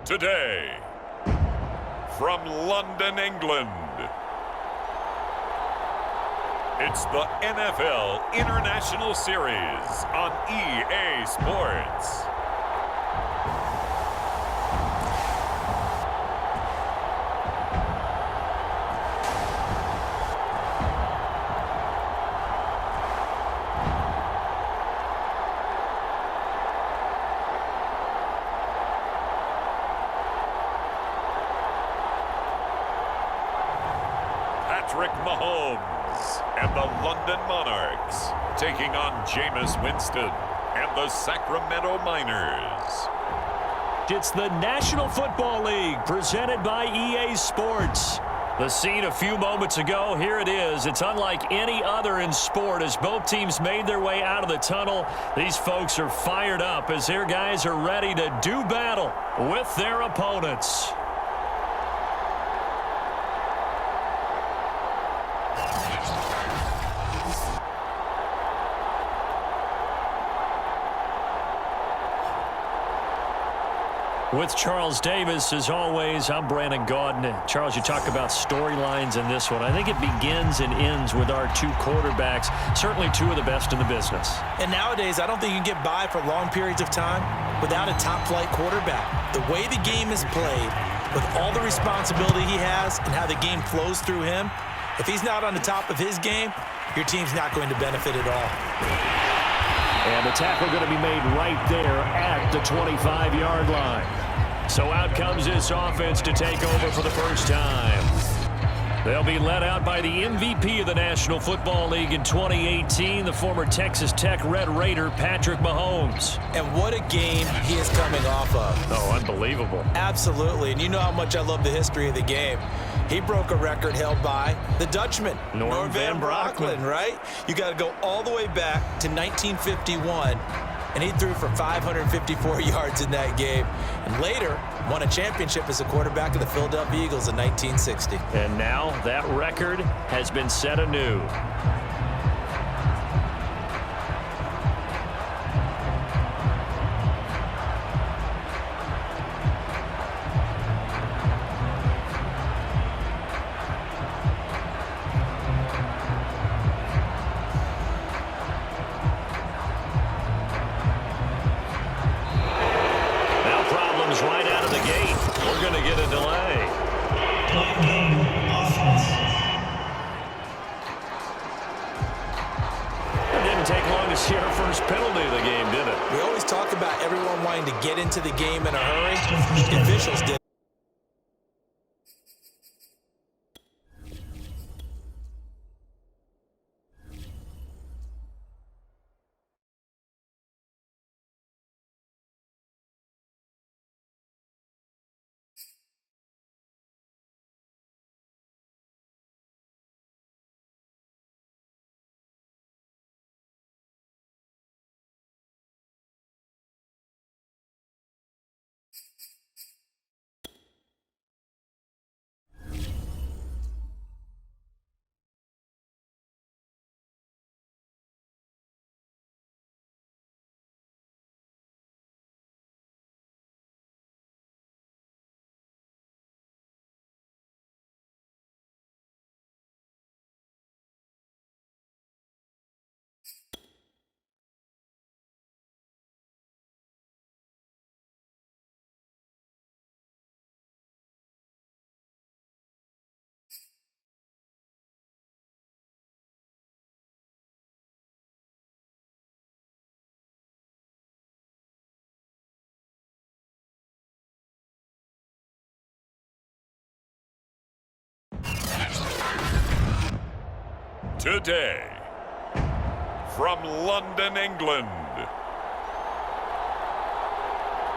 Today, from London, England, it's the NFL International Series on EA Sports. Patrick Mahomes and the London Monarchs taking on Jameis Winston and the Sacramento Miners. It's the National Football League presented by EA Sports. The scene a few moments ago, here it is. It's unlike any other in sport as both teams made their way out of the tunnel. These folks are fired up as their guys are ready to do battle with their opponents. With Charles Davis, as always, I'm Brandon Gaudin. Charles, you talk about storylines in this one. I think it begins and ends with our two quarterbacks, certainly two of the best in the business. And nowadays, I don't think you can get by for long periods of time without a top-flight quarterback. The way the game is played, with all the responsibility he has and how the game flows through him, if he's not on the top of his game, your team's not going to benefit at all. And the tackle going to be made right there at the 25-yard line. So out comes this offense to take over for the first time. They'll be led out by the MVP of the National Football League in 2018, the former Texas Tech Red Raider, Patrick Mahomes. And what a game he is coming off of. Oh, unbelievable. Absolutely. And you know how much I love the history of the game. He broke a record held by the Dutchman, Norm Van Brocklin, right? You got to go all the way back to 1951, and he threw for 554 yards in that game. And later, won a championship as a quarterback of the Philadelphia Eagles in 1960. And now that record has been set anew. Right out of the gate. We're going to get a delay. It didn't take long to see our first penalty of the game, did it? We always talk about everyone wanting to get into the game in a hurry. The officials did. Today, from London, England,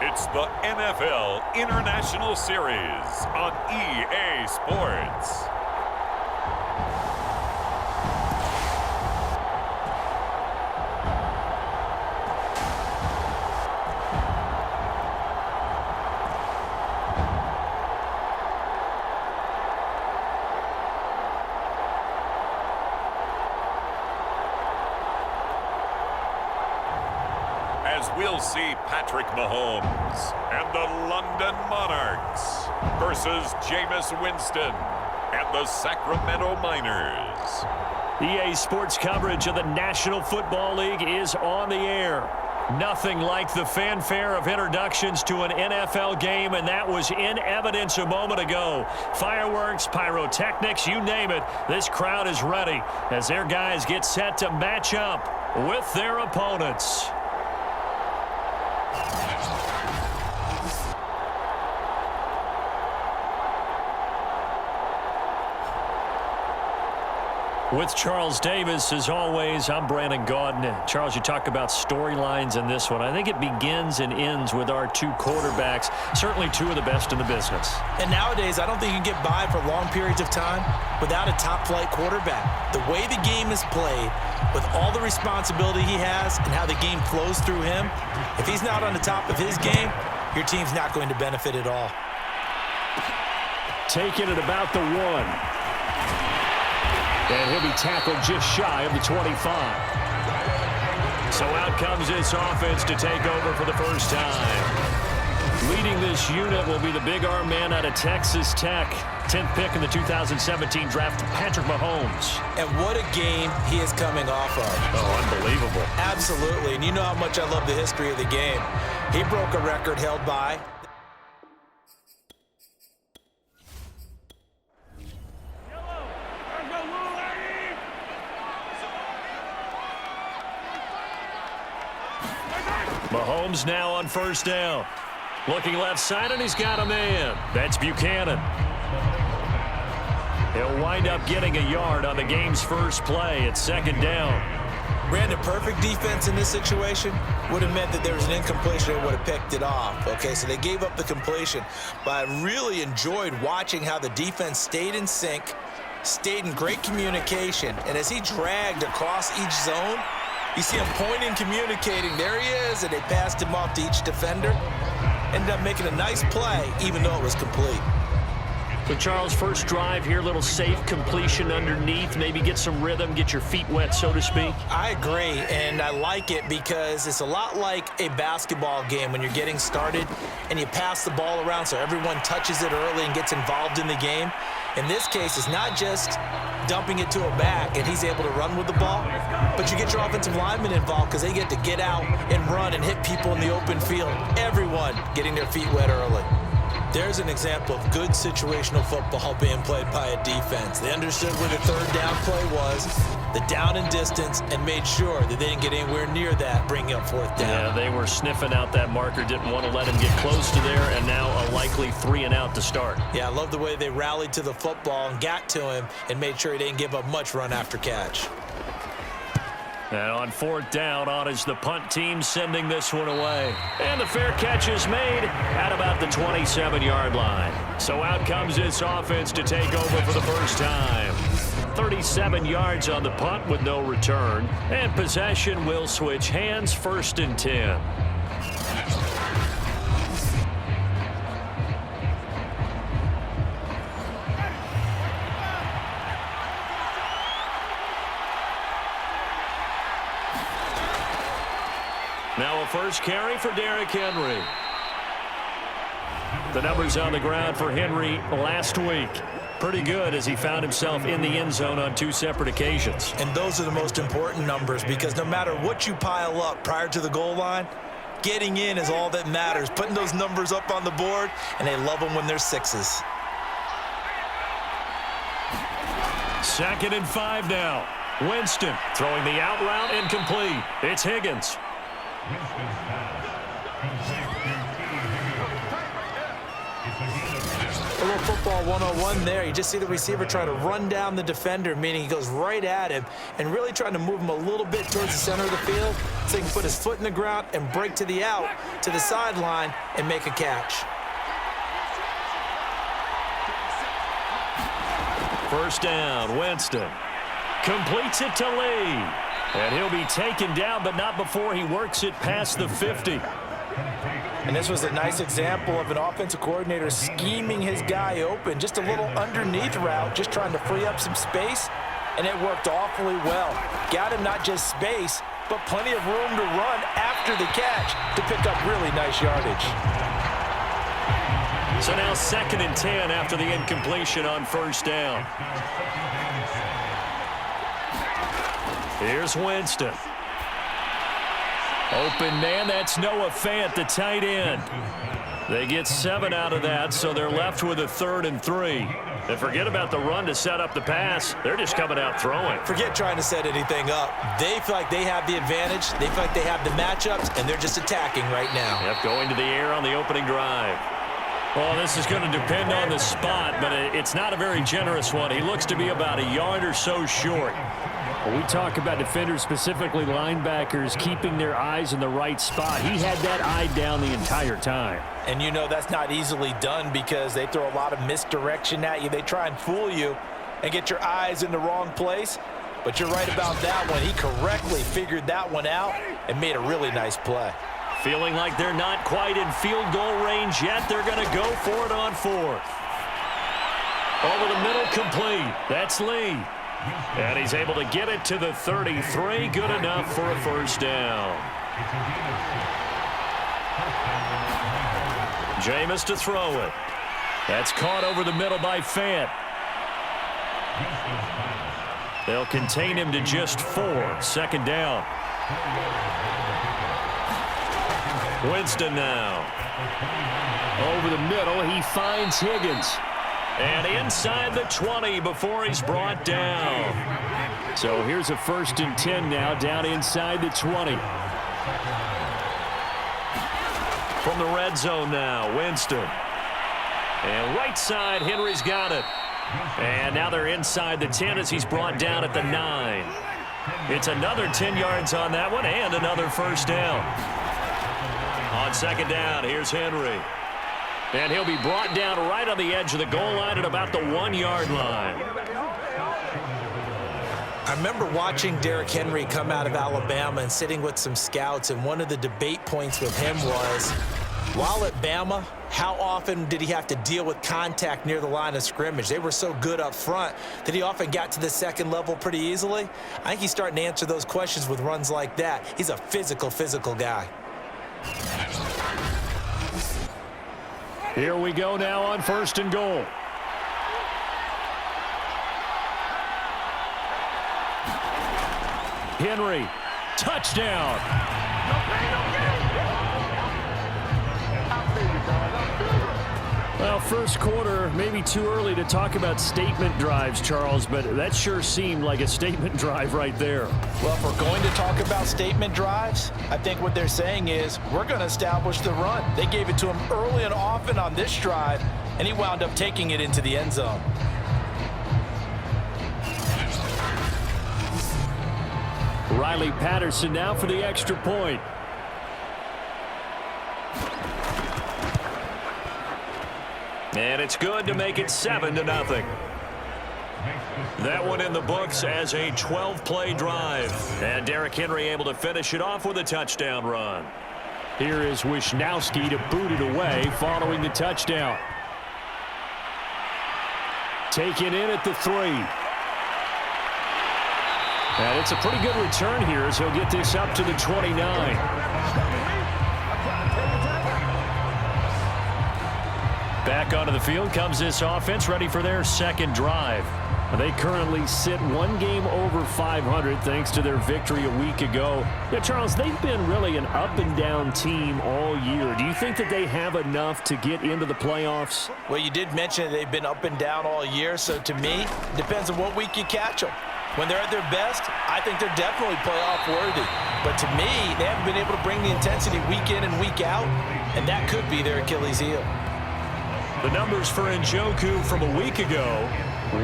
it's the NFL International Series on EA Sports. As we'll see Patrick Mahomes and the London Monarchs versus Jameis Winston and the Sacramento Miners. EA Sports coverage of the National Football League is on the air. Nothing like the fanfare of introductions to an NFL game, and that was in evidence a moment ago. Fireworks, pyrotechnics, you name it, this crowd is ready as their guys get set to match up with their opponents. With Charles Davis, as always, I'm Brandon Gaudin. Charles, you talk about storylines in this one. I think it begins and ends with our two quarterbacks, certainly two of the best in the business. And nowadays, I don't think you can get by for long periods of time without a top-flight quarterback. The way the game is played, with all the responsibility he has and how the game flows through him, if he's not on the top of his game, your team's not going to benefit at all. Taking it about the 1. And he'll be tackled just shy of the 25. So out comes this offense to take over for the first time. Leading this unit will be the big arm man out of Texas Tech. 10th pick in the 2017 draft, Patrick Mahomes. And what a game he is coming off of. Oh, unbelievable. Absolutely. And you know how much I love the history of the game. He broke a record held by Mahomes now on first down. Looking left side, and he's got a man. That's Buchanan. He'll wind up getting a yard on the game's first play. It's second down. Brandon, perfect defense in this situation would have meant that there was an incompletion and would have picked it off. Okay, so they gave up the completion. But I really enjoyed watching how the defense stayed in sync, stayed in great communication, and as he dragged across each zone, you see him pointing, communicating. There he is, and they passed him off to each defender. Ended up making a nice play, even though it was complete. So, Charles, first drive here, little safe completion underneath. Maybe get some rhythm, get your feet wet, so to speak. I agree, and I like it because it's a lot like a basketball game when you're getting started and you pass the ball around so everyone touches it early and gets involved in the game. In this case, it's not just dumping it to a back and he's able to run with the ball, but you get your offensive linemen involved because they get to get out and run and hit people in the open field. Everyone getting their feet wet early. There's an example of good situational football being played by a defense. They understood where the third down play was, the down and distance, and made sure that they didn't get anywhere near that, bringing up fourth down. Yeah, they were sniffing out that marker, didn't want to let him get close to there, and now a likely 3 and out to start. Yeah, I love the way they rallied to the football and got to him and made sure he didn't give up much run after catch. And on fourth down, on is the punt team sending this one away. And the fair catch is made at about the 27-yard line. So out comes this offense to take over for the first time. 37 yards on the punt with no return. And possession will switch hands, 1st and 10. Now a first carry for Derrick Henry. The numbers on the ground for Henry last week. Pretty good as he found himself in the end zone on 2 separate occasions. And those are the most important numbers because no matter what you pile up prior to the goal line, getting in is all that matters. Putting those numbers up on the board, and they love them when they're 6s. 2nd and 5 now. Winston throwing the out route incomplete. It's Higgins. A little football 101 there. You just see the receiver trying to run down the defender, meaning he goes right at him and really trying to move him a little bit towards the center of the field so he can put his foot in the ground and break to the out, to the sideline, and make a catch. First down, Winston completes it to Lee. And he'll be taken down, but not before he works it past the 50. And this was a nice example of an offensive coordinator scheming his guy open. Just a little underneath route, just trying to free up some space, and it worked awfully well. Got him not just space, but plenty of room to run after the catch to pick up really nice yardage. So now 2nd and 10 after the incompletion on 1st down. Here's Winston. Open man, that's Noah Fant, the tight end. They get 7 out of that, so they're left with a 3rd and 3. And forget about the run to set up the pass. They're just coming out throwing. Forget trying to set anything up. They feel like they have the advantage. They feel like they have the matchups, and they're just attacking right now. Yep, going to the air on the opening drive. Well, this is going to depend on the spot, but it's not a very generous one. He looks to be about a yard or so short. When we talk about defenders, specifically linebackers, keeping their eyes in the right spot, he had that eye down the entire time. And you know that's not easily done because they throw a lot of misdirection at you. They try and fool you and get your eyes in the wrong place. But you're right about that one. He correctly figured that one out and made a really nice play. Feeling like they're not quite in field goal range yet. They're going to go for it on 4th. Over the middle, complete. That's Lee. And he's able to get it to the 33. Good enough for a 1st down. Jameis to throw it. That's caught over the middle by Fant. They'll contain him to just 4. 2nd down. Winston now. Over the middle, he finds Higgins. And inside the 20 before he's brought down. So here's a 1st and 10 now, down inside the 20. From the red zone now, Winston. And right side, Henry's got it. And now they're inside the 10 as he's brought down at the 9. It's another 10 yards on that one and another 1st down. On 2nd down, here's Henry. And he'll be brought down right on the edge of the goal line at about the 1-yard line. I remember watching Derrick Henry come out of Alabama and sitting with some scouts, and one of the debate points with him was, while at Bama, how often did he have to deal with contact near the line of scrimmage? They were so good up front that he often got to the 2nd level pretty easily. I think he's starting to answer those questions with runs like that. He's a physical guy. Here we go now on 1st and goal. Henry, touchdown. Well, 1st quarter, maybe too early to talk about statement drives, Charles, but that sure seemed like a statement drive right there. Well, if we're going to talk about statement drives, I think what they're saying is we're going to establish the run. They gave it to him early and often on this drive, and he wound up taking it into the end zone. Riley Patterson now for the extra point. And it's good to make it 7-0. That one in the books as a 12-play drive. And Derrick Henry able to finish it off with a touchdown run. Here is Wisnowski to boot it away following the touchdown. Taken in at the 3. And it's a pretty good return here as he'll get this up to the 29. Back onto the field comes this offense, ready for their 2nd drive. They currently sit 1 game over 500 thanks to their victory a week ago. Yeah, Charles, they've been really an up-and-down team all year. Do you think that they have enough to get into the playoffs? Well, you did mention they've been up and down all year, so to me, it depends on what week you catch them. When they're at their best, I think they're definitely playoff worthy. But to me, they haven't been able to bring the intensity week in and week out, and that could be their Achilles heel. The numbers for Njoku from a week ago,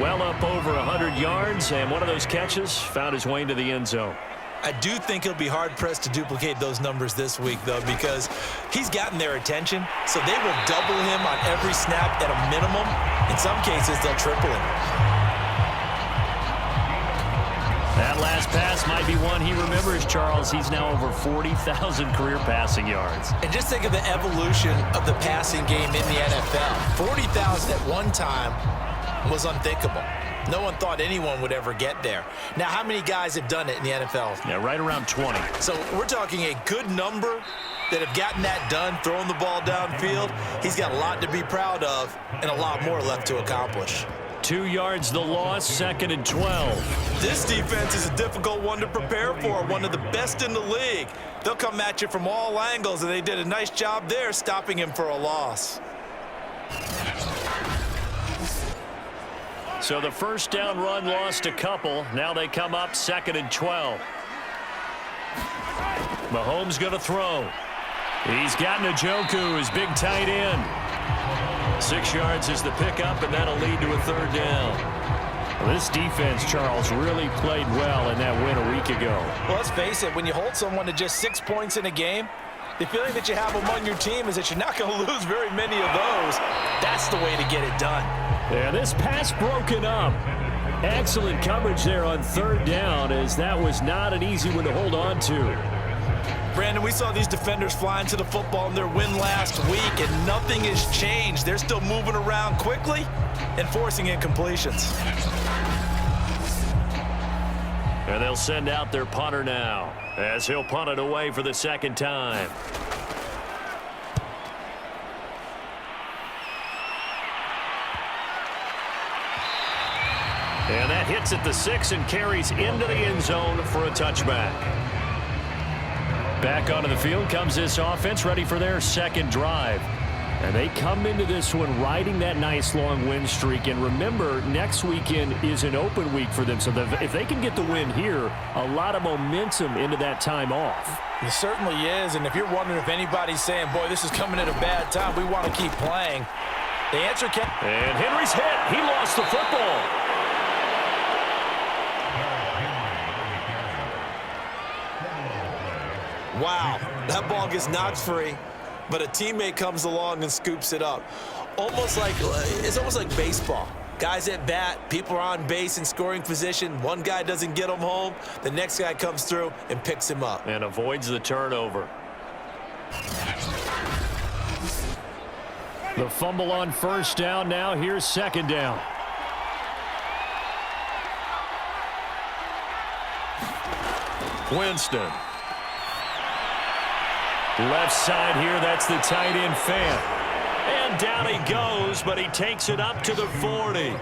well up over 100 yards, and one of those catches found his way into the end zone. I do think he'll be hard-pressed to duplicate those numbers this week, though, because he's gotten their attention, so they will double him on every snap at a minimum. In some cases, they'll triple him. That last pass might be one he remembers, Charles. He's now over 40,000 career passing yards. And just think of the evolution of the passing game in the NFL. 40,000 at one time was unthinkable. No one thought anyone would ever get there. Now, how many guys have done it in the NFL? Yeah, right around 20. So we're talking a good number that have gotten that done, throwing the ball downfield. He's got a lot to be proud of and a lot more left to accomplish. 2 yards the loss, 2nd and 12. This defense is a difficult one to prepare for, one of the best in the league. They'll come at you from all angles, and they did a nice job there stopping him for a loss. So the first down run lost a couple. Now they come up 2nd and 12. Mahomes going to throw. He's got Njoku, his big tight end. 6 yards is the pickup, and that'll lead to a 3rd down. Well, this defense, Charles, really played well in that win a week ago. Well, let's face it, when you hold someone to just 6 points in a game, the feeling that you have among your team is that you're not going to lose very many of those. That's the way to get it done. Yeah, this pass broken up. Excellent coverage there on 3rd down, as that was not an easy one to hold on to. Brandon, we saw these defenders flying to the football in their win last week, and nothing has changed. They're still moving around quickly and forcing incompletions. And they'll send out their punter now, as he'll punt it away for the 2nd time. And that hits at the 6 and carries into the end zone for a touchback. Back onto the field comes this offense, ready for their 2nd drive. And they come into this one riding that nice long win streak. And remember, next weekend is an open week for them. So if they can get the win here, a lot of momentum into that time off. It certainly is. And if you're wondering if anybody's saying, boy, this is coming at a bad time, we want to keep playing, the answer can... And Henry's hit. He lost the football. Wow, that ball gets knocked free, but a teammate comes along and scoops it up. It's almost like baseball. Guys at bat, people are on base in scoring position. One guy doesn't get him home. The next guy comes through and picks him up. And avoids the turnover. The fumble on 1st down. Now here's 2nd down. Winston. Left side here, that's the tight end Fant. And down he goes, but he takes it up to the 40.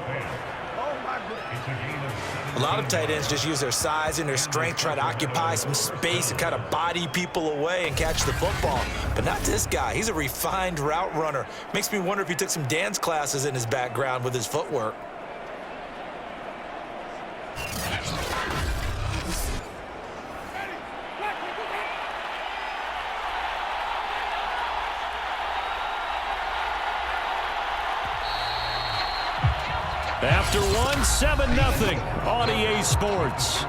A lot of tight ends just use their size and their strength, try to occupy some space and kind of body people away and catch the football. But not this guy. He's a refined route runner. Makes me wonder if he took some dance classes in his background with his footwork. After one, 7-0 on EA Sports.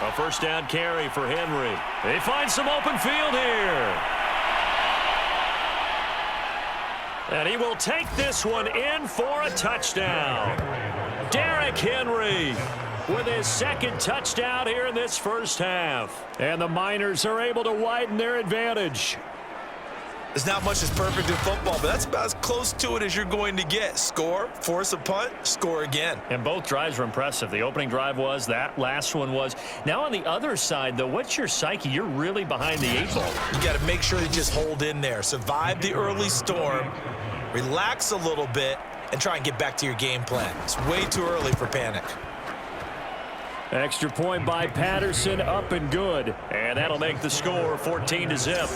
A 1st down carry for Henry. They find some open field here. And he will take this one in for a touchdown. Derrick Henry with his 2nd touchdown here in this 1st half. And the Miners are able to widen their advantage. There's not much that's perfect in football, but that's about as close to it as you're going to get. Score, force a punt, score again. And both drives were impressive. The opening drive was, that last one was. Now on the other side, though, what's your psyche? You're really behind the 8 ball. You got to make sure you just hold in there. Survive the early storm, relax a little bit, and try and get back to your game plan. It's way too early for panic. Extra point by Patterson, up and good. And that'll make the score 14-0.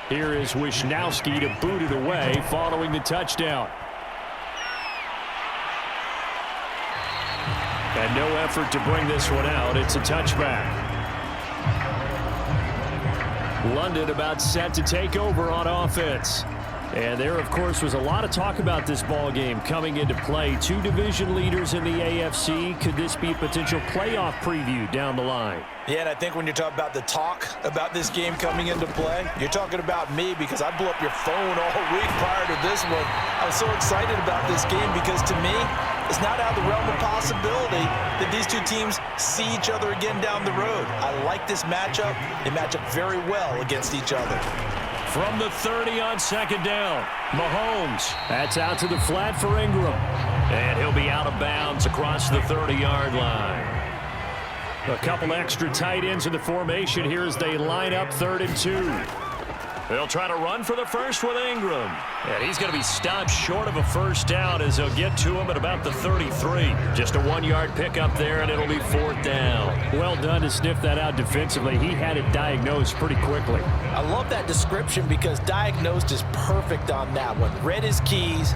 Here is Wisnowski to boot it away following the touchdown. And no effort to bring this one out. It's a touchback. London about set to take over on offense. And there, of course, was a lot of talk about this ball game coming into play. Two division leaders in the AFC. Could this be a potential playoff preview down the line? Yeah, and I think when you're talking about the talk about this game coming into play, you're talking about me because I blew up your phone all week prior to this one. I was so excited about this game because to me, it's not out of the realm of possibility that these two teams see each other again down the road. I like this matchup. They match up very well against each other. From the 30 on second down, Mahomes. That's out to the flat for Ingram. And he'll be out of bounds across the 30-yard line. A couple extra tight ends in the formation here as they line up 3rd and 2. They'll try to run for the first with Ingram. And he's going to be stopped short of a first down as they'll get to him at about the 33. Just a 1-yard pickup there, and it'll be 4th down. Well done to sniff that out defensively. He had it diagnosed pretty quickly. I love that description because diagnosed is perfect on that one. Read his keys,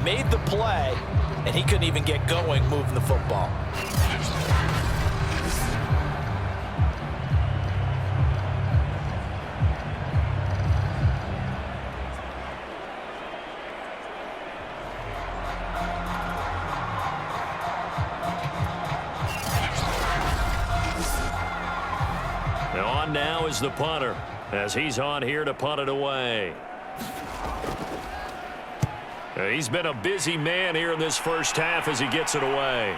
made the play, and he couldn't even get going moving the football. Now is the punter as he's on here to punt it away. He's been a busy man here in this first half as he gets it away.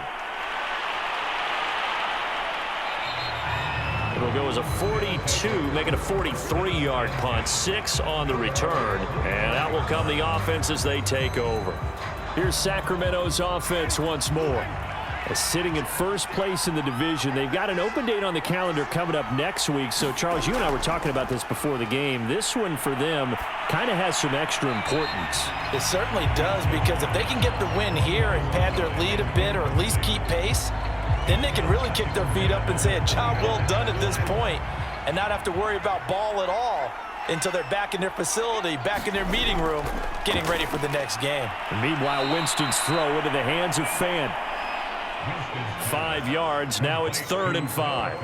It'll go as a 42, make it a 43-yard punt, 6 on the return, and out will come the offense as they take over. Here's Sacramento's offense once more. Sitting in first place in the division. They've got an open date on the calendar coming up next week. So, Charles, you and I were talking about this before the game. This one for them kind of has some extra importance. It certainly does, because if they can get the win here and pad their lead a bit or at least keep pace, then they can really kick their feet up and say a job well done at this point and not have to worry about ball at all until they're back in their facility, back in their meeting room, getting ready for the next game. And meanwhile, Winston's throw into the hands of Fant. 5 yards. Now it's 3rd and 5.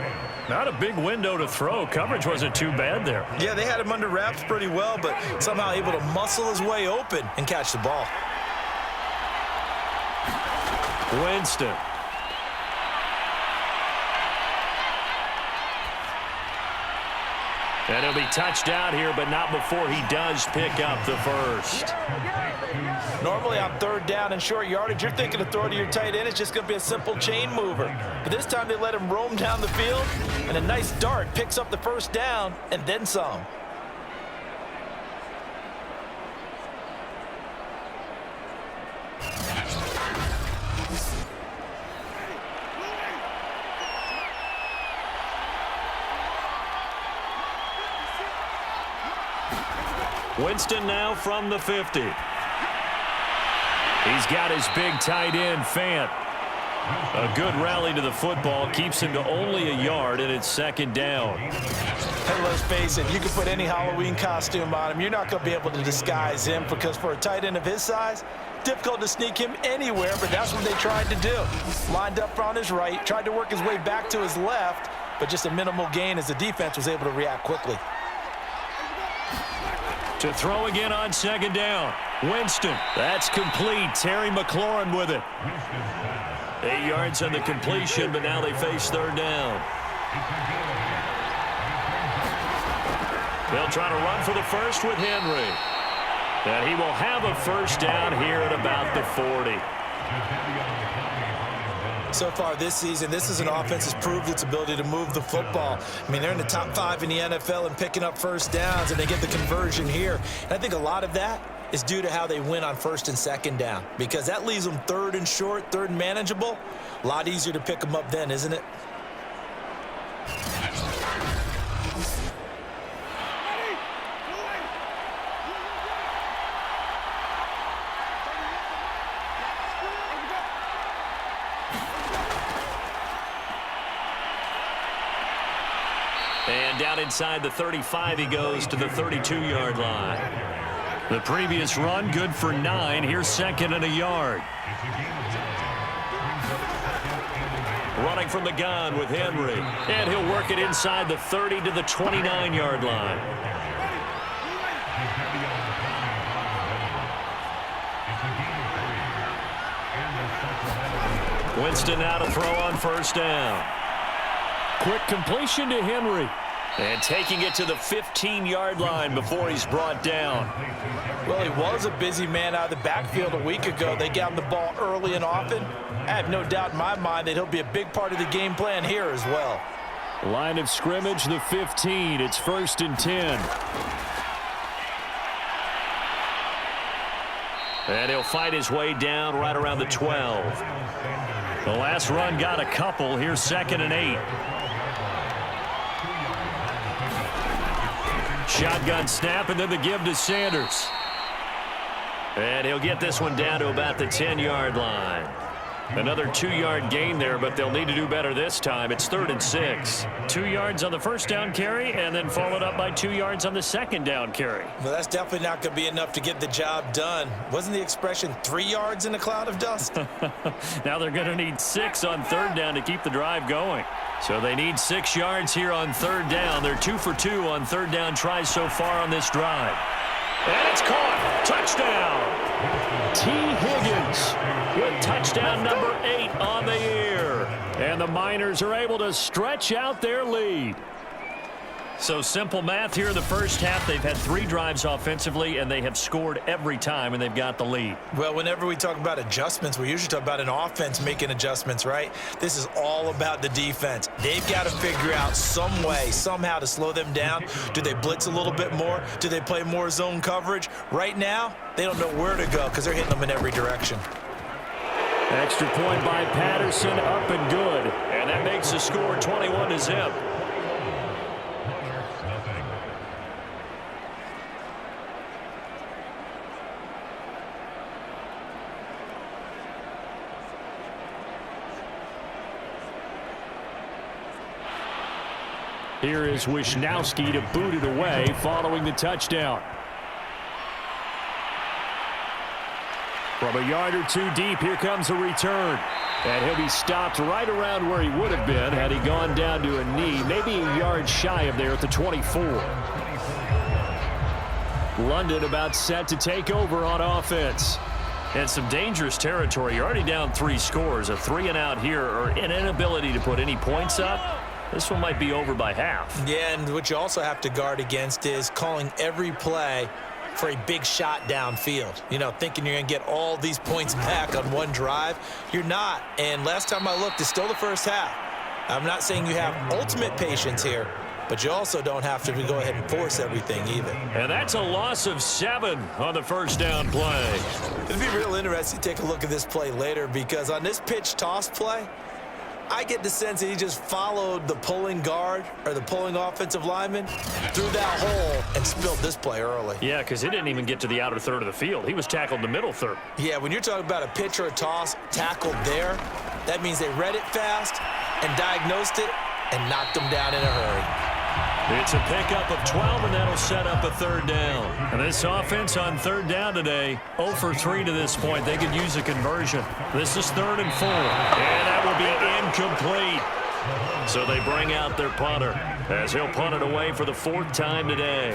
Not a big window to throw. Coverage wasn't too bad there. Yeah, they had him under wraps pretty well, but somehow able to muscle his way open and catch the ball. Winston. And he'll be touched out here, but not before he does pick up the first. Normally on 3rd down and short yardage, you're thinking to throw to your tight end. It's just going to be a simple chain mover. But this time they let him roam down the field, and a nice dart picks up the first down and then some. Winston now from the 50. He's got his big tight end, Fant. A good rally to the football keeps him to only a yard, and it's 2nd down. Hey, let's face it, you can put any Halloween costume on him. You're not going to be able to disguise him because for a tight end of his size, difficult to sneak him anywhere, but that's what they tried to do. Lined up on his right, tried to work his way back to his left, but just a minimal gain as the defense was able to react quickly. To throw again on 2nd down. Winston. That's complete. Terry McLaurin with it. 8 yards on the completion, but now they face 3rd down. They'll try to run for the first with Henry. And he will have a first down here at about the 40. So far this season, this is an offense that's proved its ability to move the football. I mean, they're in the top 5 in the NFL and picking up first downs, and they get the conversion here. And I think a lot of that is due to how they win on 1st and 2nd down, because that leaves them 3rd and short, 3rd and manageable. A lot easier to pick them up then, isn't it? And down inside the 35, he goes to the 32-yard line. The previous run, good for 9. Here's 2nd and a yard. Running from the gun with Henry. And he'll work it inside the 30 to the 29-yard line. Winston now to throw on first down. Quick completion to Henry. And taking it to the 15-yard line before he's brought down. Well, he was a busy man out of the backfield a week ago. They got him the ball early and often. I have no doubt in my mind that he'll be a big part of the game plan here as well. Line of scrimmage, the 15. It's 1st and 10. And he'll fight his way down right around the 12. The last run got a couple. Here's 2nd and 8. Shotgun snap, and then the give to Sanders. And he'll get this one down to about the 10-yard line. Another 2-yard gain there, but they'll need to do better this time. It's 3rd and 6. 2 yards on the first down carry, and then followed up by 2 yards on the second down carry. Well, that's definitely not going to be enough to get the job done. Wasn't the expression 3 yards in a cloud of dust? Now they're going to need 6 on 3rd down to keep the drive going. So they need 6 yards here on 3rd down. They're 2 for 2 on 3rd down tries so far on this drive. And it's caught. Touchdown. T. Higgins with touchdown number 8 on the year. And the Miners are able to stretch out their lead. So simple math here in the first half. They've had 3 drives offensively, and they have scored every time, and they've got the lead. Well, whenever we talk about adjustments, we usually talk about an offense making adjustments, right? This is all about the defense. They've got to figure out some way, somehow to slow them down. Do they blitz a little bit more? Do they play more zone coverage? Right now, they don't know where to go because they're hitting them in every direction. Extra point by Patterson, up and good. And that makes the score 21-0. Here is Wisnowski to boot it away following the touchdown. From a yard or 2 deep, here comes a return. And he'll be stopped right around where he would have been had he gone down to a knee, maybe a yard shy of there at the 24. London about set to take over on offense. And some dangerous territory. You're already down 3 scores. A 3-and-out here, or an inability to put any points up. This one might be over by half. Yeah, and what you also have to guard against is calling every play for a big shot downfield. You know, thinking you're going to get all these points back on one drive. You're not. And last time I looked, it's still the first half. I'm not saying you have ultimate patience here, but you also don't have to go ahead and force everything either. And that's a loss of 7 on the first down play. It'd be real interesting to take a look at this play later, because on this pitch toss play, I get the sense that he just followed the pulling guard or the pulling offensive lineman through that hole and spilled this play early. Yeah, because he didn't even get to the outer third of the field. He was tackled in the middle third. Yeah, when you're talking about a pitch or a toss tackled there, that means they read it fast and diagnosed it and knocked him down in a hurry. It's a pickup of 12, and that'll set up a 3rd down. And this offense on 3rd down today, 0 for 3 to this point. They could use a conversion. This is 3rd and 4, and that will be incomplete. So they bring out their punter as he'll punt it away for the 4th time today.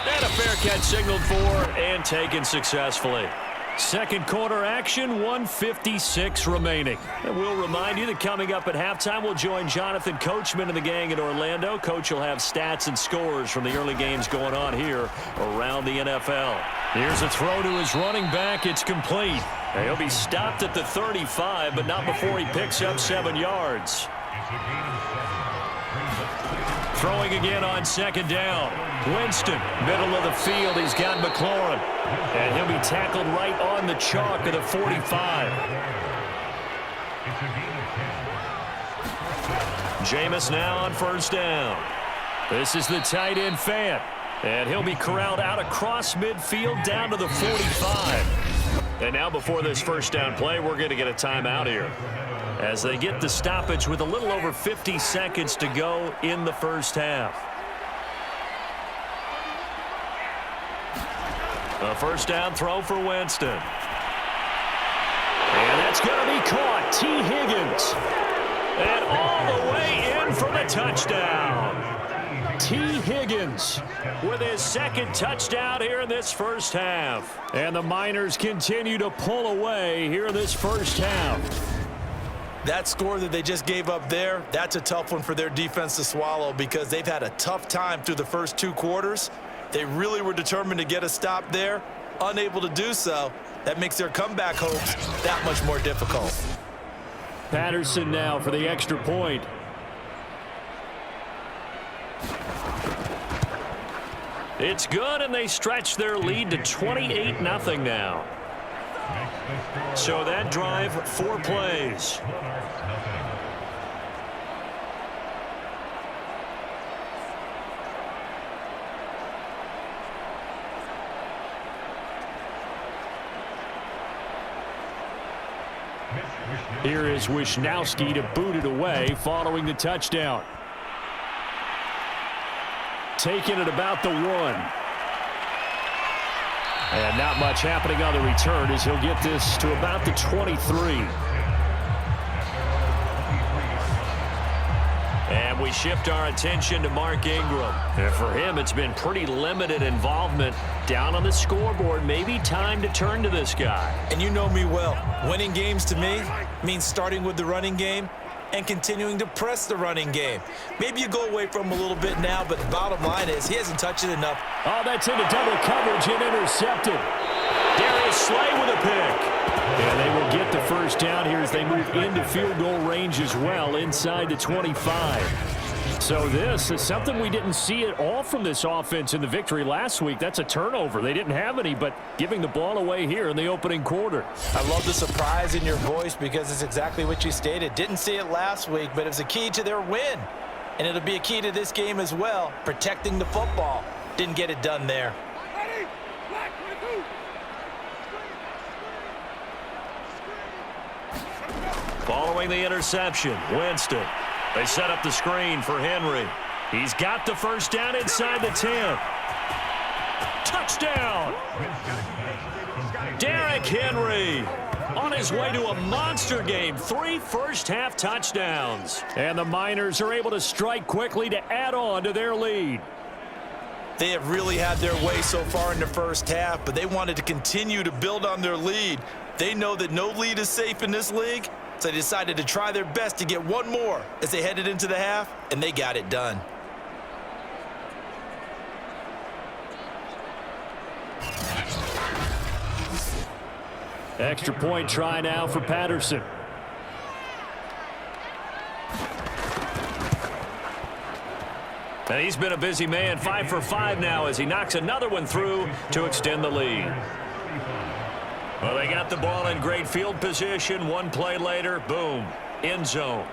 And a fair catch signaled for and taken successfully. Second quarter action, 1:56 remaining. And we'll remind you that coming up at halftime, we'll join Jonathan Coachman and the gang in Orlando. Coach will have stats and scores from the early games going on here around the NFL. Here's a throw to his running back. It's complete. And he'll be stopped at the 35, but not before he picks up 7 yards. Throwing again on 2nd down. Winston, middle of the field. He's got McLaurin. And he'll be tackled right on the chalk of the 45. Jameis now on 1st down. This is the tight end Fant. And he'll be corralled out across midfield down to the 45. And now before this 1st down play, we're going to get a timeout here, as they get the stoppage with a little over 50 seconds to go in the first half. A 1st down throw for Winston. And that's going to be caught. T. Higgins. And all the way in for the touchdown. T. Higgins with his second touchdown here in this first half. And the Miners continue to pull away here in this first half. That score that they just gave up there, that's a tough one for their defense to swallow because they've had a tough time through the first 2 quarters. They really were determined to get a stop there, unable to do so. That makes their comeback hopes that much more difficult. Patterson now for the extra point. It's good, and they stretch their lead to 28-0 now. So that drive, 4 plays. Here is Wisnowski to boot it away following the touchdown. Taking it about the 1. And not much happening on the return as he'll get this to about the 23. And we shift our attention to Mark Ingram. And for him, it's been pretty limited involvement down on the scoreboard. Maybe time to turn to this guy. And you know me well. Winning games to me means starting with the running game and continuing to press the running game. Maybe you go away from him a little bit now, but the bottom line is he hasn't touched it enough. Oh, that's into double coverage and intercepted. Darius Slay with a pick. And they will get the first down here as they move into field goal range as well inside the 25. So this is something we didn't see at all from this offense in the victory last week. That's a turnover. They didn't have any, but giving the ball away here in the opening quarter. I love the surprise in your voice because it's exactly what you stated. Didn't see it last week, but it was a key to their win. And it'll be a key to this game as well, protecting the football. Didn't get it done there. Following the interception, Winston. They set up the screen for Henry. He's got the first down inside the 10. Touchdown! Derrick Henry on his way to a monster game. 3 first-half touchdowns. And the Miners are able to strike quickly to add on to their lead. They have really had their way so far in the first half, but they wanted to continue to build on their lead. They know that no lead is safe in this league, so they decided to try their best to get one more as they headed into the half, and they got it done. Extra point try now for Patterson. And he's been a busy man, 5 for 5 now as he knocks another one through to extend the lead. Well, they got the ball in great field position. 1 play later, boom, end zone.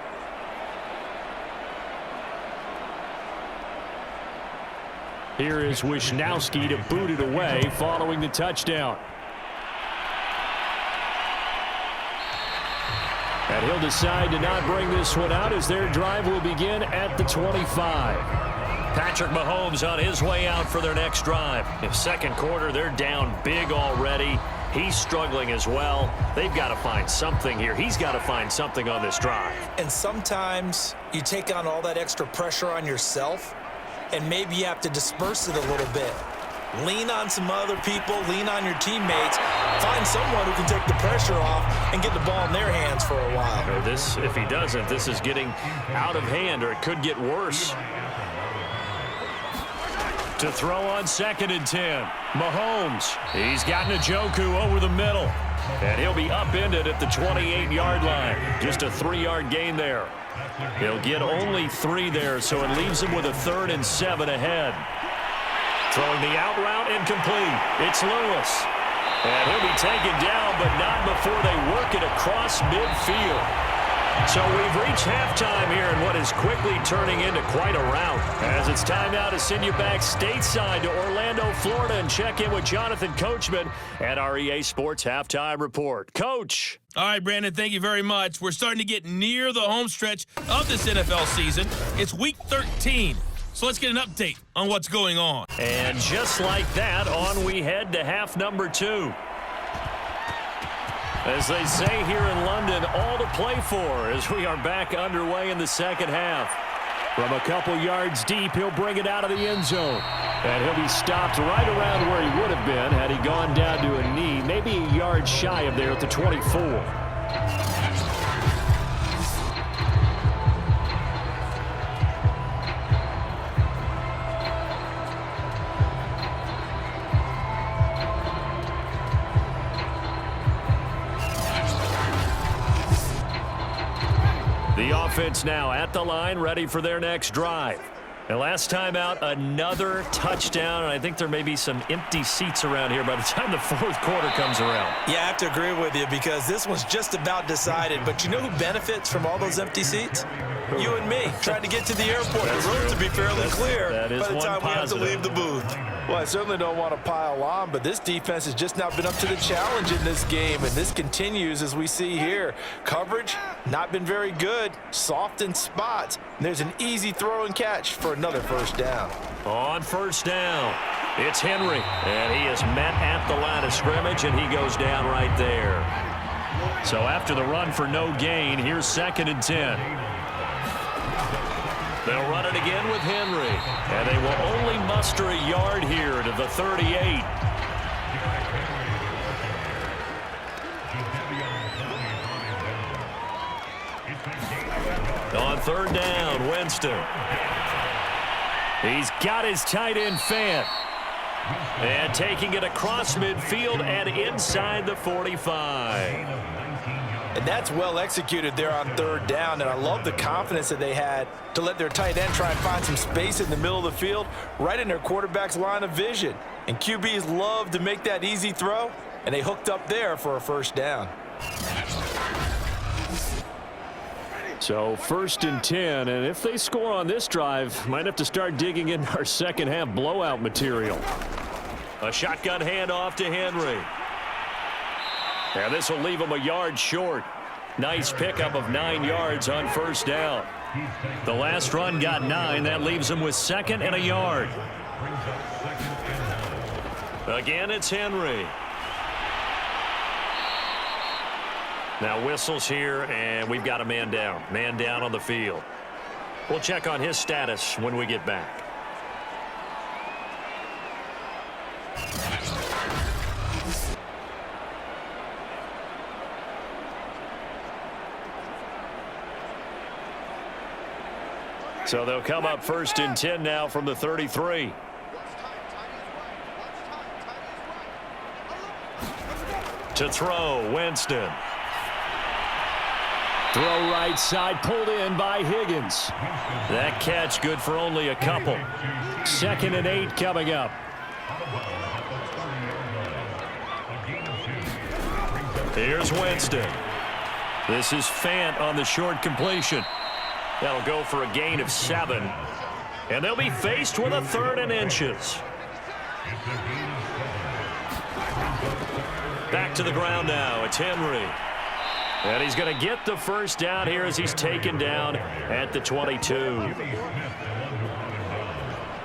Here is Wisnowski to boot it away following the touchdown. And he'll decide to not bring this one out as their drive will begin at the 25. Patrick Mahomes on his way out for their next drive. In second quarter, they're down big already. He's struggling as well. They've got to find something here. He's got to find something on this drive. And sometimes you take on all that extra pressure on yourself, and maybe you have to disperse it a little bit. Lean on some other people, lean on your teammates, find someone who can take the pressure off and get the ball in their hands for a while. Or this, if he doesn't, this is getting out of hand, or it could get worse. To throw on 2nd and 10. Mahomes. He's got Njoku over the middle. And he'll be upended at the 28-yard line. Just a 3-yard gain there. He'll get only 3 there, so it leaves him with a 3rd and 7 ahead. Throwing the out route incomplete. It's Lewis. And he'll be taken down, but not before they work it across midfield. So we've reached halftime here in what is quickly turning into quite a rout. As it's time now to send you back stateside to Orlando, Florida, and check in with Jonathan Coachman at our EA Sports Halftime Report. Coach. All right, Brandon, thank you very much. We're starting to get near the home stretch of this NFL season. It's Week 13. So let's get an update on what's going on. And just like that, on we head to half number 2. As they say here in London, all to play for as we are back underway in the second half. From a couple yards deep, he'll bring it out of the end zone. And he'll be stopped right around where he would have been had he gone down to a knee, maybe a yard shy of there at the 24. The offense now at the line, ready for their next drive. And last time out, another touchdown, and I think there may be some empty seats around here by the time the fourth quarter comes around. Yeah, I have to agree with you because this one's just about decided. But you know who benefits from all those empty seats? You and me, trying to get to the airport. The roads to be fairly clear by the time we have to leave the booth. Well, I certainly don't want to pile on, but this defense has just not been up to the challenge in this game, and this continues as we see here. Coverage, not been very good, soft in spots. And there's an easy throw and catch for another first down. On first down, it's Henry, and he is met at the line of scrimmage, and he goes down right there. So after the run for no gain, here's 2nd and 10. They'll run it again with Henry, and they will only muster a yard here to the 38. On 3rd down, Winston. He's got his tight end Fant. And taking it across midfield and inside the 45. And that's well executed there on 3rd down, and I love the confidence that they had to let their tight end try and find some space in the middle of the field, right in their quarterback's line of vision. And QBs love to make that easy throw, and they hooked up there for a first down. So 1st and 10, and if they score on this drive, might have to start digging in our second half blowout material. A shotgun handoff to Henry. And this will leave him a yard short. Nice pickup of 9 yards on first down. The last run got 9. That leaves him with 2nd and a yard. Again, it's Henry. Now whistles here, and we've got a man down. Man down on the field. We'll check on his status when we get back. So they'll come up 1st and 10 now from the 33. To throw, Winston. Throw right side, pulled in by Higgins. That catch good for only a couple. 2nd and 8 coming up. Here's Winston. This is Fant on the short completion. That'll go for a gain of 7. And they'll be faced with a 3rd and inches. Back to the ground now. It's Henry. And he's going to get the first down here as he's taken down at the 22.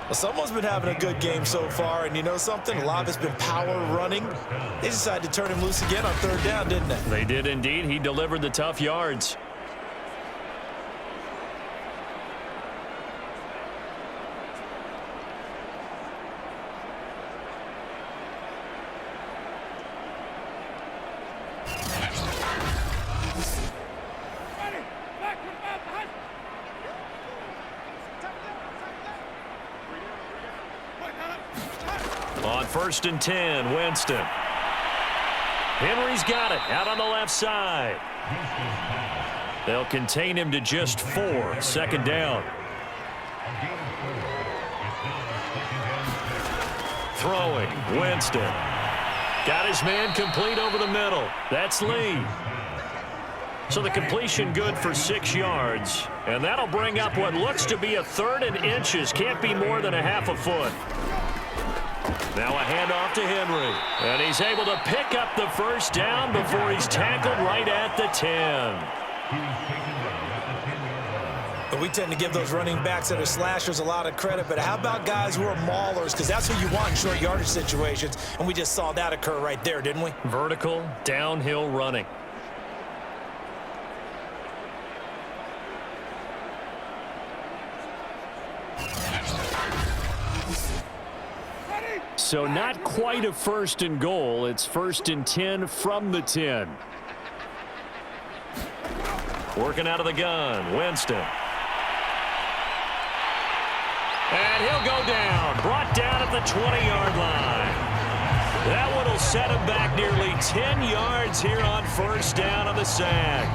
Well, someone's been having a good game so far, and you know something? A lot of it's been power running. They decided to turn him loose again on 3rd down, didn't they? They did indeed. He delivered the tough yards. On 1st and 10, Winston. Henry's got it out on the left side. They'll contain him to just 4. 2nd down. Throwing, Winston. Got his man complete over the middle. That's Lee. So the completion good for 6 yards. And that'll bring up what looks to be a 3rd and inches. Can't be more than a half a foot. Now a handoff to Henry. And he's able to pick up the first down before he's tackled right at the 10. But we tend to give those running backs that are slashers a lot of credit. But how about guys who are maulers? Because that's who you want in short yardage situations. And we just saw that occur right there, didn't we? Vertical, downhill running. So not quite a 1st and goal. It's 1st and 10 from the 10. Working out of the gun, Winston. And he'll go down. Brought down at the 20-yard line. That one will set him back nearly 10 yards here on 1st down on the sack.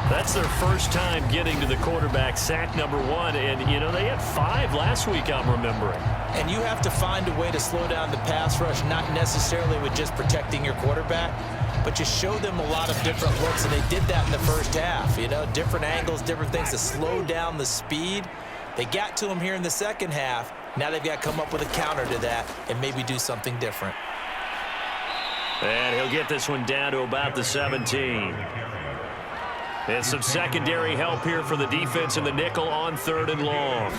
That's their first time getting to the quarterback, sack number 1. And, you know, they had 5 last week, I'm remembering. And you have to find a way to slow down the pass rush, not necessarily with just protecting your quarterback, but just show them a lot of different looks. And they did that in the first half, you know, different angles, different things to slow down the speed. They got to him here in the second half. Now they've got to come up with a counter to that and maybe do something different. And he'll get this one down to about the 17. And some secondary help here for the defense in the nickel on 3rd and long.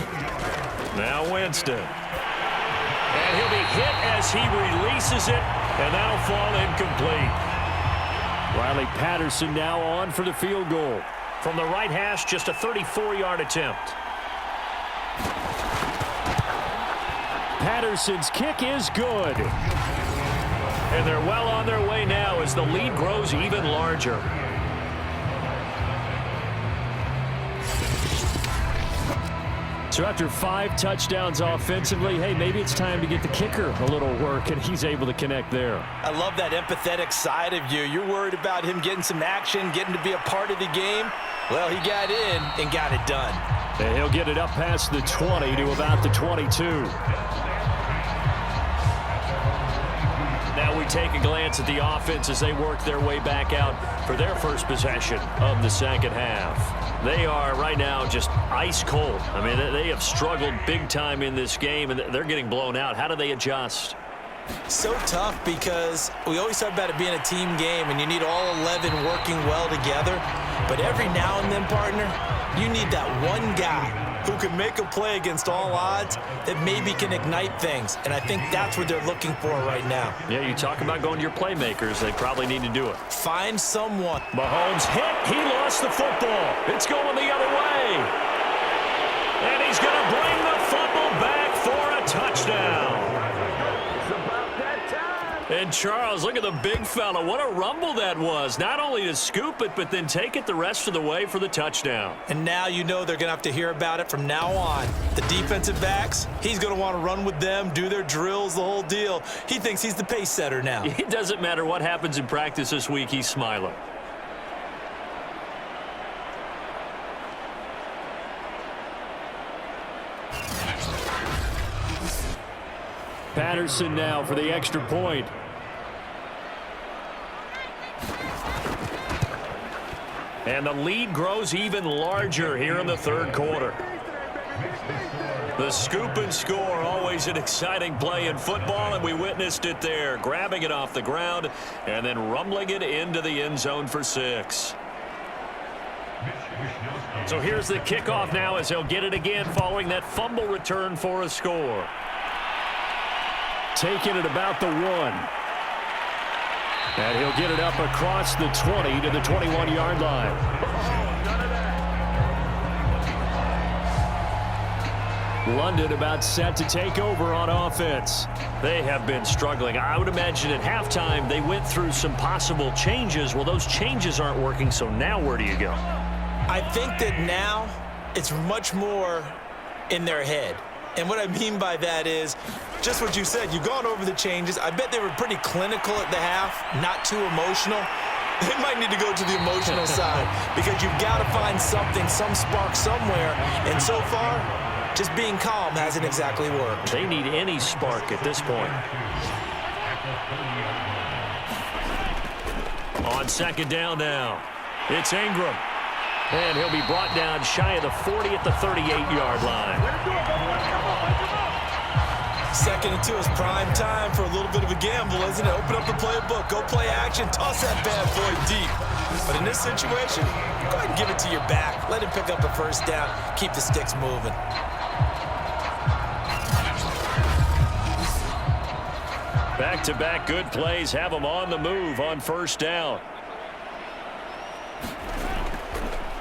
Now Winston. And he'll be hit as he releases it, and that'll fall incomplete. Riley Patterson now on for the field goal. From the right hash, just a 34-yard attempt. Patterson's kick is good. And they're well on their way now as the lead grows even larger. So after 5 touchdowns offensively, hey, maybe it's time to get the kicker a little work, and he's able to connect there. I love that empathetic side of you. You're worried about him getting some action, getting to be a part of the game. Well, he got in and got it done. And he'll get it up past the 20 to about the 22. Now we take a glance at the offense as they work their way back out for their first possession of the second half. They are right now just ice cold. I mean, they have struggled big time in this game, and they're getting blown out. How do they adjust? So tough because we always talk about it being a team game, and you need all 11 working well together. But every now and then, partner, you need that one guy who can make a play against all odds that maybe can ignite things. And I think that's what they're looking for right now. Yeah, you talk about going to your playmakers. They probably need to do it. Find someone. Mahomes hit. He lost the football. It's going the other way. And he's going to bring the fumble back for a touchdown. And Charles, look at the big fella. What a rumble that was. Not only to scoop it, but then take it the rest of the way for the touchdown. And now you know they're going to have to hear about it from now on. The defensive backs, he's going to want to run with them, do their drills, the whole deal. He thinks he's the pace setter now. It doesn't matter what happens in practice this week. He's smiling. Patterson now for the extra point. And the lead grows even larger here in the third quarter. The scoop and score, always an exciting play in football, and we witnessed it there. Grabbing it off the ground and then rumbling it into the end zone for 6. So here's the kickoff now as he'll get it again following that fumble return for a score. Taking it about the 1. And he'll get it up across the 20 to the 21-yard line. London about set to take over on offense. They have been struggling. I would imagine at halftime they went through some possible changes. Well, those changes aren't working, so now where do you go? I think that now it's much more in their head. And what I mean by that is just what you said. You've gone over the changes. I bet they were pretty clinical at the half, not too emotional. They might need to go to the emotional side because you've got to find something, some spark somewhere. And so far, just being calm hasn't exactly worked. They need any spark at this point. On second down now, it's Ingram. And he'll be brought down shy of the 40 at the 38-yard line. Second and 2 is prime time for a little bit of a gamble, isn't it? Open up the playbook, go play action, toss that bad boy deep. But in this situation, go ahead and give it to your back. Let him pick up a first down, keep the sticks moving. Back-to-back good plays have them on the move on first down.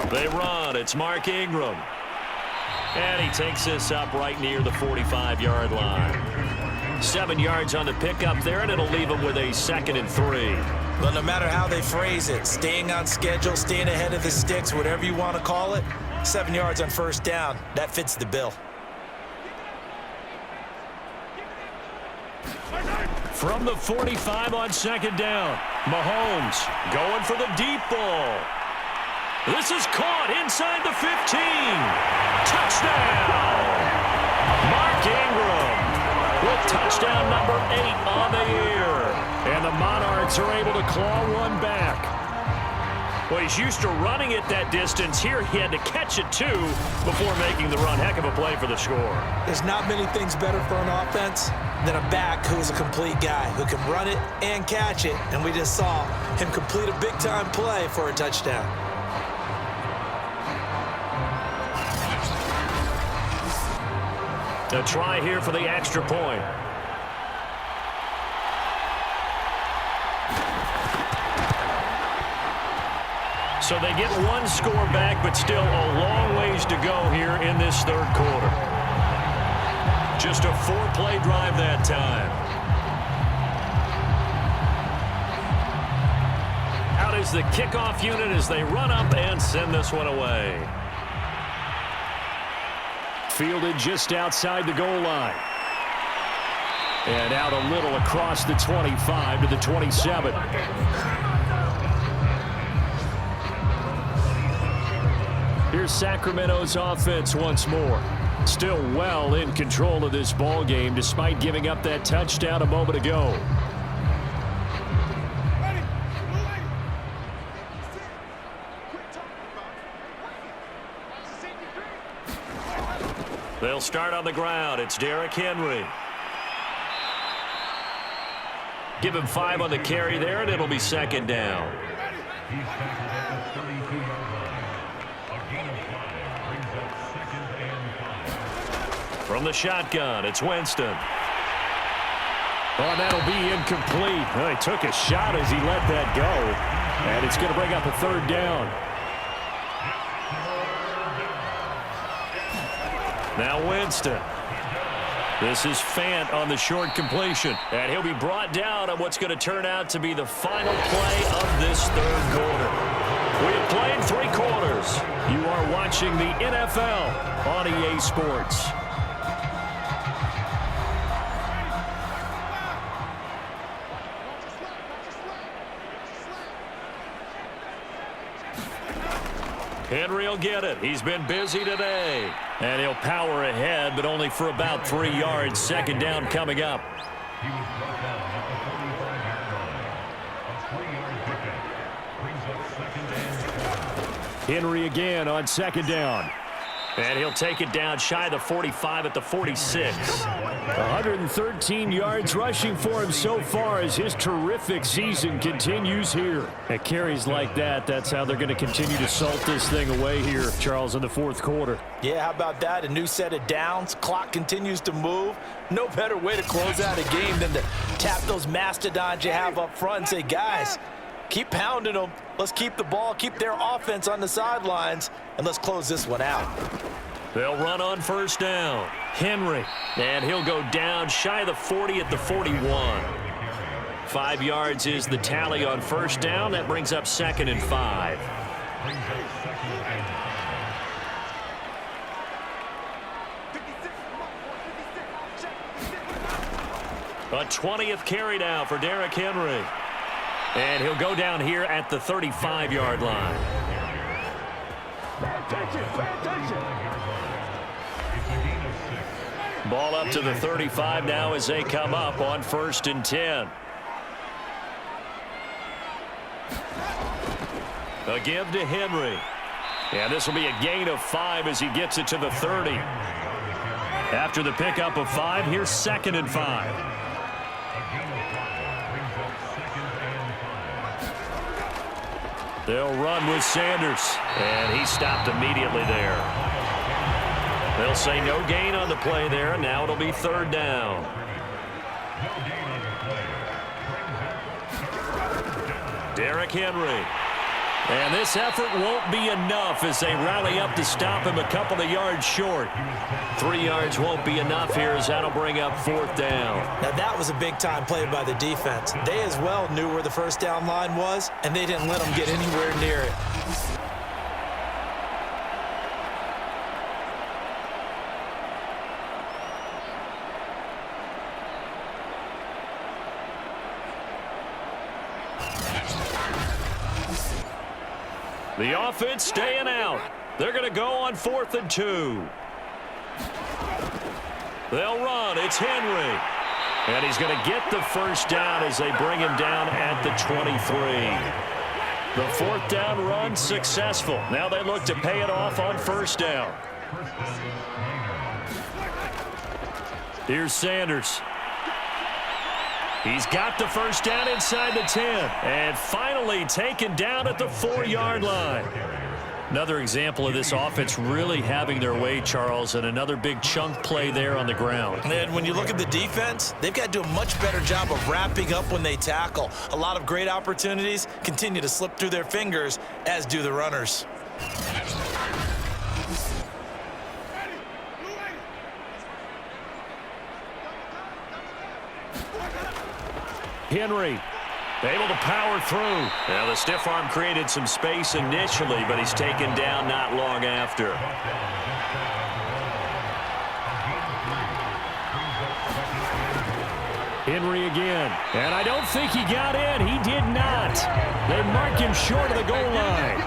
They run. It's Mark Ingram. And he takes this up right near the 45-yard line. 7 yards on the pickup there, and it'll leave them with a 2nd and 3. Well, no matter how they phrase it, staying on schedule, staying ahead of the sticks, whatever you want to call it, 7 yards on first down, that fits the bill. From the 45 on 2nd down, Mahomes going for the deep ball. This is caught inside the 15. Touchdown! Mark Ingram with touchdown number 8 on the year. And the Monarchs are able to claw one back. Well, he's used to running it that distance. Here he had to catch it, too, before making the run. Heck of a play for the score. There's not many things better for an offense than a back who is a complete guy, who can run it and catch it. And we just saw him complete a big-time play for a touchdown. A try here for the extra point. So they get one score back, but still a long ways to go here in this 3rd quarter. Just a 4-play drive that time. Out is the kickoff unit as they run up and send this one away. Fielded just outside the goal line. And out a little across the 25 to the 27. Here's Sacramento's offense once more. Still well in control of this ball game despite giving up that touchdown a moment ago. They'll start on the ground. It's Derrick Henry. Give him 5 on the carry there, and it'll be 2nd down. From the shotgun, it's Winston. Oh, that'll be incomplete. Well, he took a shot as he let that go, and it's going to bring up a 3rd down. Now Winston. This is Fant on the short completion, and he'll be brought down on what's going to turn out to be the final play of this 3rd quarter. We have played 3 quarters. You are watching the NFL on EA Sports. Henry will get it. He's been busy today. And he'll power ahead, but only for about 3 yards. 2nd down coming up. Henry again on 2nd down. And he'll take it down shy of the 45 at the 46. 113 yards rushing for him so far as his terrific season continues here. At carries like that, that's how they're going to continue to salt this thing away here, Charles, in the 4th quarter. Yeah, how about that? A new set of downs. Clock continues to move. No better way to close out a game than to tap those mastodons you have up front and say, guys, keep pounding them. Let's keep the ball, keep their offense on the sidelines, and let's close this one out. They'll run on 1st down. Henry, and he'll go down shy of the 40 at the 41. 5 yards is the tally on 1st down. That brings up 2nd and 5. A 20th carry now for Derrick Henry. And he'll go down here at the 35-yard line. Ball up to the 35 now as they come up on 1st and 10. A give to Henry. And this will be a gain of 5 as he gets it to the 30. After the pickup of 5, here's 2nd and 5. They'll run with Sanders, and he stopped immediately there. They'll say no gain on the play there, and now it'll be 3rd down. Derrick Henry. And this effort won't be enough as they rally up to stop him a couple of yards short. 3 yards won't be enough here as that'll bring up 4th down. Now that was a big-time play by the defense. They as well knew where the first down line was, and they didn't let them get anywhere near it. The offense staying out. They're going to go on 4th and 2. They'll run. It's Henry. And he's going to get the first down as they bring him down at the 23. The 4th down run successful. Now they look to pay it off on 1st down. Here's Sanders. He's got the first down inside the 10. And finally taken down at the 4-yard line. Another example of this offense really having their way, Charles, and another big chunk play there on the ground. And when you look at the defense, they've got to do a much better job of wrapping up when they tackle. A lot of great opportunities continue to slip through their fingers, as do the runners. Henry able to power through. Now the stiff arm created some space initially, but he's taken down not long after. Henry again. And I don't think he got in. He did not. They mark him short of the goal line.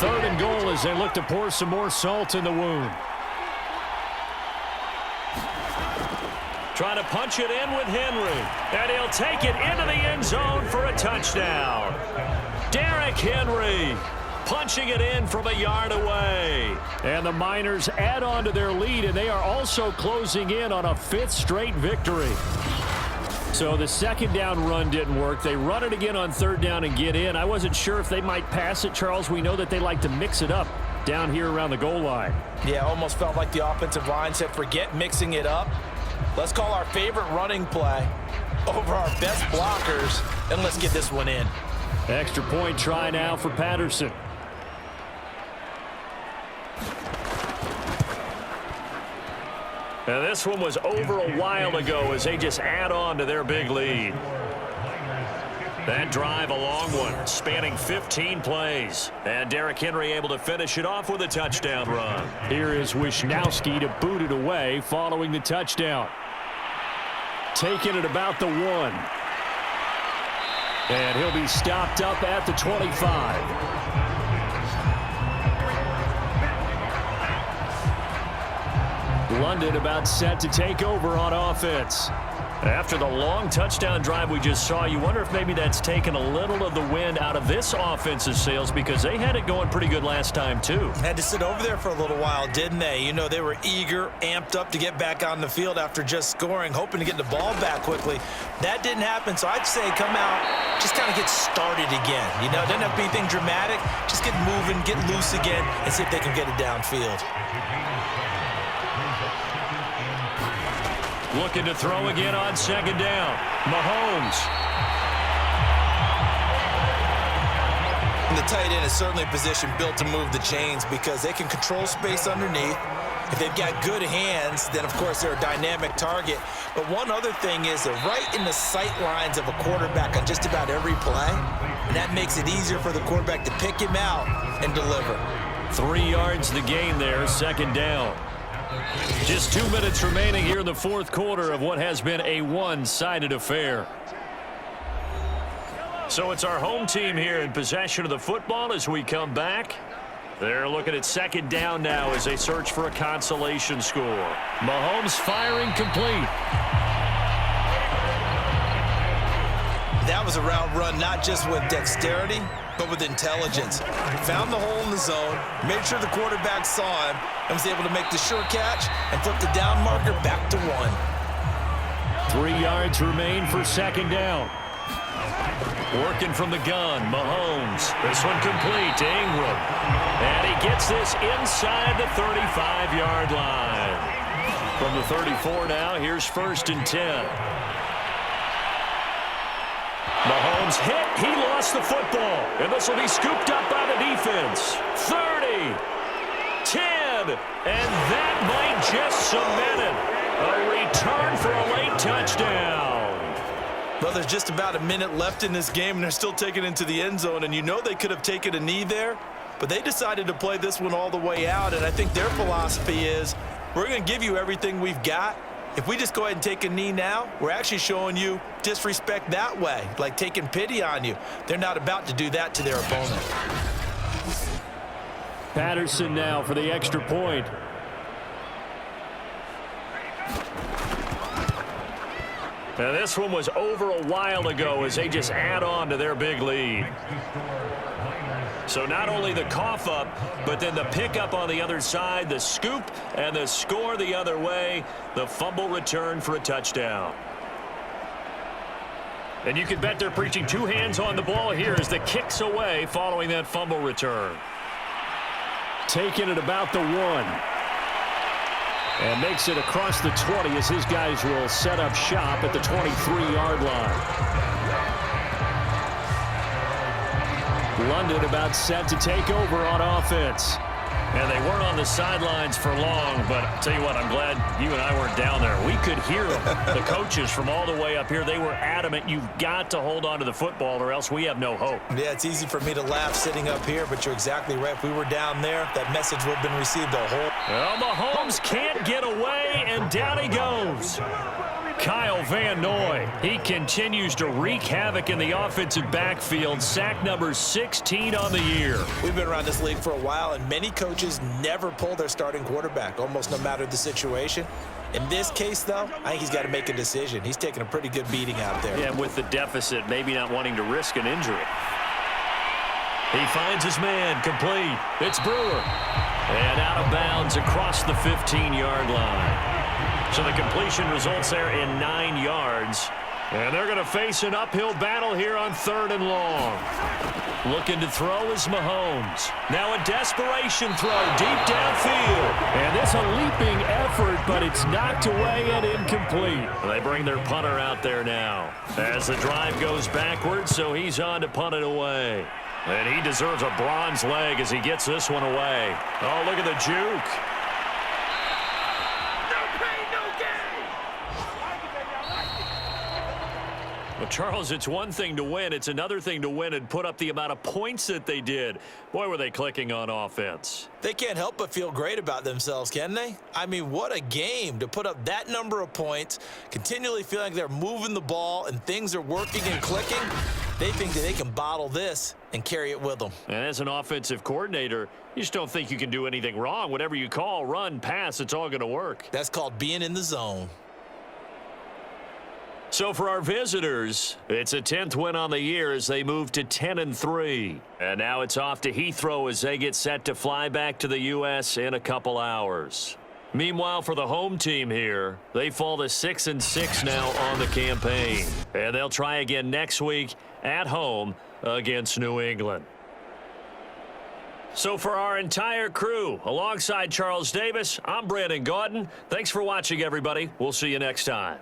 3rd and goal as they look to pour some more salt in the wound. Trying to punch it in with Henry. And he'll take it into the end zone for a touchdown. Derrick Henry punching it in from a yard away. And the Miners add on to their lead, and they are also closing in on a 5th straight victory. So the 2nd down run didn't work. They run it again on 3rd down and get in. I wasn't sure if they might pass it, Charles. We know that they like to mix it up down here around the goal line. Yeah, almost felt like the offensive line said, forget mixing it up. Let's call our favorite running play over our best blockers, and let's get this one in. Extra point try now for Patterson. Now this one was over a while ago as they just add on to their big lead. That drive, a long one, spanning 15 plays. And Derrick Henry able to finish it off with a touchdown run. Here is Wisnowski to boot it away following the touchdown. Taking it about the 1. And he'll be stopped up at the 25. London about set to take over on offense. After the long touchdown drive we just saw, you wonder if maybe that's taken a little of the wind out of this offense's sails because they had it going pretty good last time too. Had to sit over there for a little while, didn't they? You know, they were eager, amped up to get back on the field after just scoring, hoping to get the ball back quickly. That didn't happen, so I'd say come out, just kind of get started again. You know, it doesn't have to be anything dramatic. Just get moving, get loose again, and see if they can get it downfield. Looking to throw again on 2nd down. Mahomes. And the tight end is certainly a position built to move the chains because they can control space underneath. If they've got good hands, then, of course, they're a dynamic target. But one other thing is they're right in the sight lines of a quarterback on just about every play, and that makes it easier for the quarterback to pick him out and deliver. 3 yards the gain there, 2nd down. Just 2 minutes remaining here in the 4th quarter of what has been a one-sided affair. So it's our home team here in possession of the football as we come back. They're looking at 2nd down now as they search for a consolation score. Mahomes firing complete. That was a route run not just with dexterity, but with intelligence. Found the hole in the zone, made sure the quarterback saw him, and was able to make the sure catch and flip the down marker back to 1. 3 yards remain for 2nd down. Working from the gun, Mahomes. This one complete to Ingram. And he gets this inside the 35-yard line. From the 34 now, here's 1st and 10. Mahomes hit. He lost the football. And this will be scooped up by the defense. 30, 10, and that might just cement it. A return for a late touchdown. Well, there's just about a minute left in this game, and they're still taking it into the end zone. And you know they could have taken a knee there, but they decided to play this one all the way out. And I think their philosophy is, we're going to give you everything we've got. If we just go ahead and take a knee now, we're actually showing you disrespect that way, like taking pity on you. They're not about to do that to their opponent. Patterson now for the extra point. Now, this one was over a while ago as they just add on to their big lead. So not only the cough up, but then the pickup on the other side, the scoop, and the score the other way, the fumble return for a touchdown. And you can bet they're preaching two hands on the ball here as the kick's away following that fumble return. Taking it about the 1. And makes it across the 20 as his guys will set up shop at the 23-yard line. London about set to take over on offense. And they weren't on the sidelines for long, but I'll tell you what, I'm glad you and I weren't down there. We could hear them. The coaches from all the way up here, they were adamant, you've got to hold on to the football or else we have no hope. Yeah, it's easy for me to laugh sitting up here, but you're exactly right. If we were down there, that message would have been received a whole... Well, Mahomes can't get away, and down he goes. Kyle Van Noy, he continues to wreak havoc in the offensive backfield. Sack number 16 on the year. We've been around this league for a while, and many coaches never pull their starting quarterback, almost no matter the situation. In this case, though, I think he's got to make a decision. He's taking a pretty good beating out there. Yeah, and with the deficit, maybe not wanting to risk an injury. He finds his man, complete. It's Brewer. And out of bounds across the 15-yard line. So the completion results there in 9 yards. And they're going to face an uphill battle here on 3rd and long. Looking to throw is Mahomes. Now a desperation throw deep downfield. And it's a leaping effort, but it's knocked away and incomplete. They bring their punter out there now. As the drive goes backwards, so he's on to punt it away. And he deserves a bronze leg as he gets this one away. Oh, look at the juke. Well, Charles, it's one thing to win. It's another thing to win and put up the amount of points that they did. Boy, were they clicking on offense. They can't help but feel great about themselves, can they? I mean, what a game to put up that number of points, continually feeling like they're moving the ball and things are working and clicking. They think that they can bottle this and carry it with them. And as an offensive coordinator, you just don't think you can do anything wrong. Whatever you call, run, pass, it's all going to work. That's called being in the zone. So for our visitors, it's a 10th win on the year as they move to 10-3. And now it's off to Heathrow as they get set to fly back to the U.S. in a couple hours. Meanwhile, for the home team here, they fall to 6-6 now on the campaign. And they'll try again next week at home against New England. So for our entire crew, alongside Charles Davis, I'm Brandon Gaudin. Thanks for watching, everybody. We'll see you next time.